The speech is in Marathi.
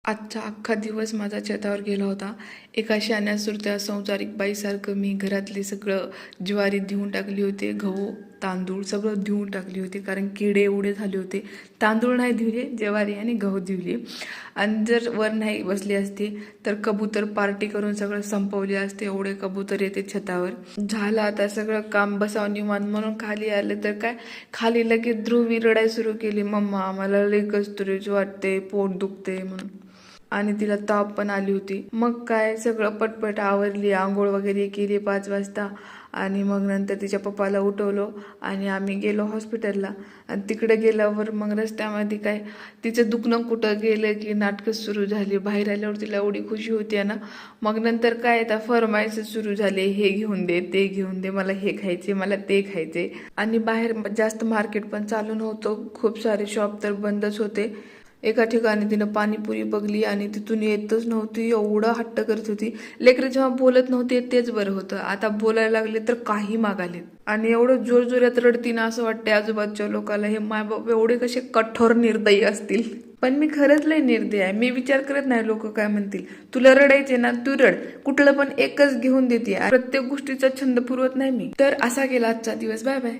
आजचा अख्खा दिवस माझा शेतावर गेला होता. एका शहाण्या सुरत्या संसारिक बाईसारखं मी घरातले सगळं ज्वारी धुवून टाकली होते, गहू तांदूळ सगळं धुवून टाकली होती, कारण किडे एवढे झाले होते. तांदूळ नाही धुवले, ज्वारी आणि गहू धुवले. आणि जर वर नाही बसली असती तर कबूतर पार्टी करून सगळं संपवले असते. एवढे कबूतर येते छतावर. झालं आता सगळं काम, बसावं निवांत म्हणून खाली आलं तर काय, खाली लगेच ध्रुवी रडायला सुरू केली, मम्मा मला लई कस्तुरीच वाटते, पोट दुखते म्हणून. आणि तिला ताप पण आली होती. मग काय सगळं पटपट आवरली, आंघोळ वगैरे केली 5 वाजता. आणि मग नंतर तिच्या पप्पाला उठवलं आणि आम्ही गेलो हॉस्पिटलला. आणि तिकडे गेल्यावर मग रस्त्यामध्ये काय तिचं दुखणं कुठं गेलं की नाटकं सुरू झाली. बाहेर आल्यावर तिला एवढी खुशी होती ना. मग नंतर काय आता फरमाईश सुरू झाले, हे घेऊन दे, ते घेऊन दे, मला हे खायचे, मला ते खायचे. आणि बाहेर जास्त मार्केट पण चालू नव्हतं, खूप सारे शॉप तर बंदच होते. एका ठिकाणी तिनं पाणीपुरी बघली आणि तिथून येतच नव्हती, एवढं हट्ट करत होती. लेकरं जेव्हा बोलत नव्हते तेच बरं होतं, आता बोलायला लागले तर काही मागाले. आणि एवढं जोरजोरात रडती ना, असं वाटते आजूबाजूच्या लोकांना हे माय बाप एवढे कसे कठोर निर्दयी असतील. पण मी खरंच लय निर्दयी आहे. मी विचार करत नाही लोक काय म्हणतील. तुला रडायचे ना, तू रड, कुठलं पण एकच घेऊन देते, प्रत्येक गोष्टीचा छंद पुरवत नाही मी. तर असा गेला आजचा दिवस. Bye bye.